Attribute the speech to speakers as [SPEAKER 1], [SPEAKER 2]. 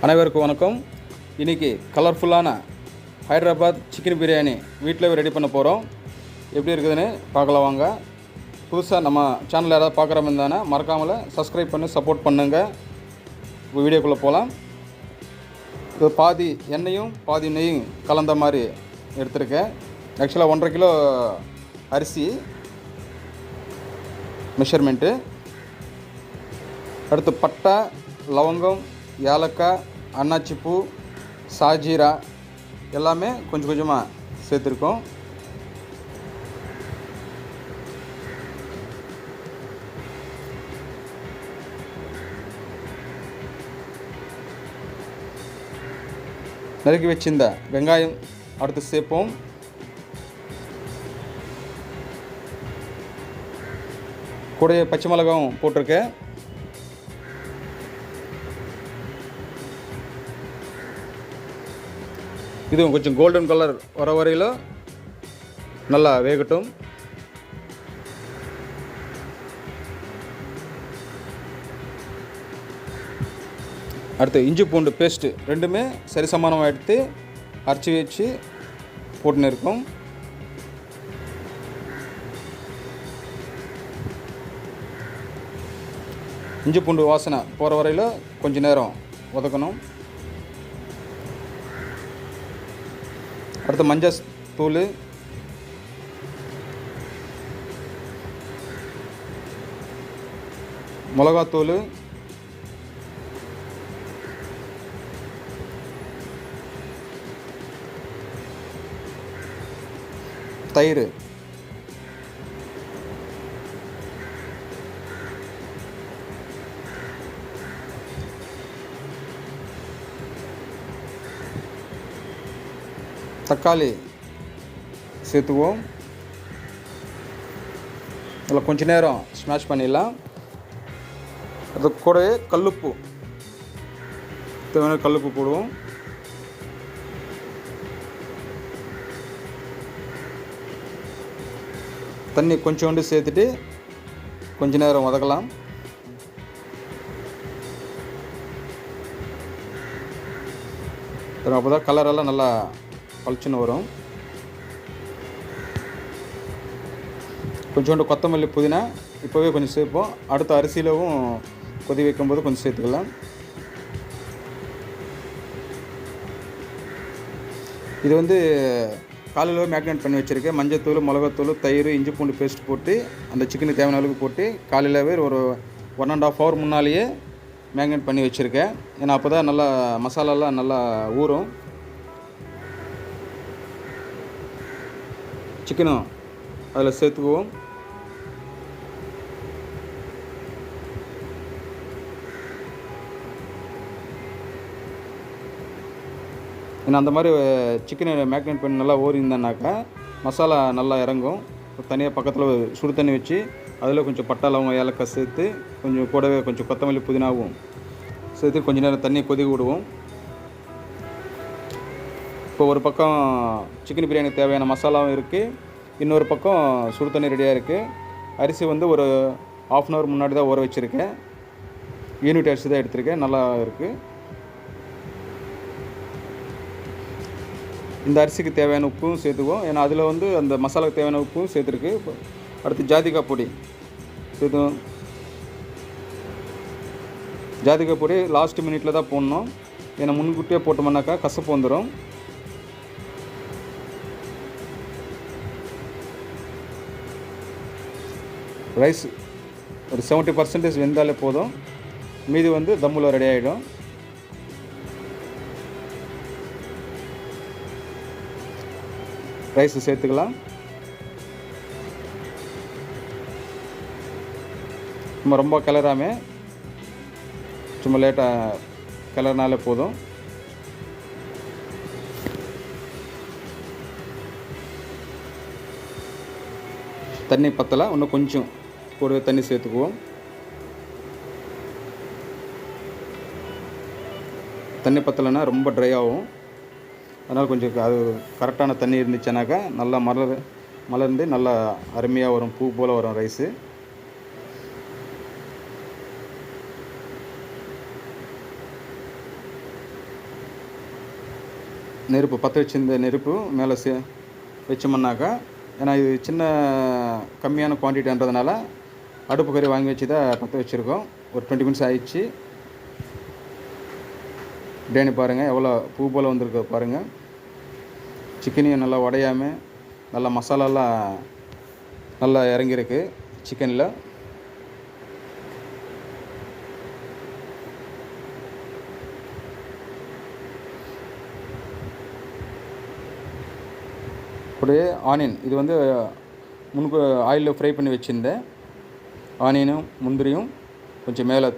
[SPEAKER 1] அனைவருக்கும் வணக்கம். இன்றைக்கி கலர்ஃபுல்லான ஹைதராபாத் சிக்கன் பிரியாணி வீட்டில் ரெடி பண்ண போகிறோம். எப்படி இருக்குதுன்னு பார்க்கலாம் வாங்க. புதுசாக நம்ம சேனலில் யாராவது பார்க்குற மாதிரி தானே மறக்காமல் சப்ஸ்கிரைப் பண்ணி சப்போர்ட் பண்ணுங்கள். வீடியோக்குள்ளே போகலாம். இது பாதி எண்ணெயும் பாதி நெய்யும் கலந்த மாதிரி எடுத்துருக்கேன். ஆக்சுவலாக 1.5 கிலோ அரிசி மெஷர்மெண்ட்டு. அடுத்து பட்டை, லவங்கம், ஏலக்காய், அன்னாச்சிப்பூ, சாஜீரா எல்லாமே கொஞ்சம் கொஞ்சமாக சேர்த்துருக்கோம். நறுக்கி வச்சிருந்த வெங்காயம் அடுத்து சேர்ப்போம். கூடவே பச்சை மிளகாயும் போட்டிருக்கேன். இதுவும் கொஞ்சம் கோல்டன் கலர் வர வரையில் நல்லா வேகட்டும். அடுத்து இஞ்சி பூண்டு பேஸ்ட்டு ரெண்டுமே சரிசமானமாக எடுத்து அரைச்சி வச்சு போட்டுன்னு இருக்கும். இஞ்சி பூண்டு வாசனை போகிற வரையில் கொஞ்சம் நேரம் வதக்கணும். அடுத்து மஞ்சள் தூள், மிளகாத்தூள், தயிர், தக்காளி சேர்த்துக்குவோம். இதில் கொஞ்ச நேரம் ஸ்மாஷ் பண்ணிடலாம். அது கூடவே கல்லுப்பு, தேவையான கல்லுப்பு போடுவோம். தண்ணி கொஞ்சோண்டு சேர்த்துட்டு கொஞ்ச நேரம் வதக்கலாம். அப்போ தான் கலரெல்லாம் நல்லா பளிச்சுன்னு வரும். கொஞ்சோண்டு கொத்தமல்லி, புதினா இப்போவே கொஞ்சம் சேர்ப்போம். அடுத்த அரிசியிலவும் கொதி வைக்கும்போது கொஞ்சம் சேர்த்துக்கலாம். இது காலையில் மேக்னேட் பண்ணி வச்சுருக்கேன். மஞ்சத்தூள், மிளகாத்தூள், தயிர், இஞ்சி பூண்டு பேஸ்ட் போட்டு அந்த சிக்கனுக்கு தேவையான அளவுக்கு போட்டு காலையிலவே ஒரு 1.5 hour முன்னாலேயே மேக்னேட் பண்ணி வச்சுருக்கேன். ஏன்னா அப்போ தான் நல்லா மசாலாலாம் நல்லா ஊறும். சிக்கனும் அதில் சேர்த்துக்குவோம். ஏன்னா அந்த மாதிரி சிக்கனை மேக்னேட் பண்ணி நல்லா ஊறியிருந்தேன்னாக்கா மசாலா நல்லா இறங்கும். தனியாக பக்கத்தில் சுடு தண்ணி வச்சு அதில் கொஞ்சம் பட்டை, லவங்கம், ஏலக்காய் சேர்த்து கொஞ்சம் கூடவே கொஞ்சம் கொத்தமல்லி, புதினாவும் சேர்த்து கொஞ்சம் நேரம் தண்ணி கொதிக்க விடுவோம். இப்போ ஒரு பக்கம் சிக்கன் பிரியாணிக்கு தேவையான மசாலாவும் இருக்குது, இன்னொரு பக்கம் சுடு தண்ணி ரெடியாக இருக்குது. அரிசி ஒரு 1/2 hour முன்னாடி தான் ஊற வச்சுருக்கேன். யூனிட் அரிசி தான் எடுத்திருக்கேன், நல்லா இருக்குது. இந்த அரிசிக்கு தேவையான உப்பும் சேர்த்துக்குவோம். ஏன்னா அதில் அந்த மசாலாவுக்கு தேவையான உப்பும் சேர்த்துருக்கு. அடுத்து ஜாதிக்காய் பொடி சேர்த்துவோம். ஜாதிக்காய் பொடி லாஸ்ட் மினிட்டில் தான் போடணும். ஏன்னா முன்கூட்டியே போட்டோம்னாக்கா கசப்பு வந்துடும். ரைஸ் ஒரு 70% வெந்தாலே போதும். மீதி தம்மில் ரெடி ஆகிடும். ரைஸ் சேர்த்துக்கலாம். நம்ம ரொம்ப கிளறாமல் சும்மா லேட்டாக கிளறினாலே போதும். தண்ணி பத்தலை, இன்னும் கொஞ்சம் கூடவே தண்ணி சேர்த்துக்குவோம். தண்ணி பத்தலைன்னா ரொம்ப ட்ரை ஆகும். அதனால் கொஞ்சம் அது கரெக்டான தண்ணி இருந்துச்சுனாக்கா நல்லா மலர்ந்து நல்லா அருமையாக வரும், பூ போல் வரும் ரைஸு. நெருப்பு பற்ற வச்சிருந்த நெருப்பு மேலே வச்சோம்னாக்கா, ஏன்னா இது சின்ன கம்மியான குவான்டிட்டின்றதுனால அடுப்பு கறி வாங்கி வச்சு தான் பற்ற வச்சுருக்கோம். ஒரு 20 மினிட்ஸ் ஆயிடுச்சு. பிரியாணி பாருங்கள் எவ்வளோ பூ போல் வந்திருக்கு பாருங்கள். சிக்கனையும் நல்லா உடையாமல் நல்லா மசாலாலாம் நல்லா இறங்கியிருக்கு சிக்கனில். அப்படியே ஆனியன் இது வந்து முன்பு ஆயிலில் ஃப்ரை பண்ணி வச்சுருந்தேன். ஆனியனும் முந்திரியும் கொஞ்சம் மேலே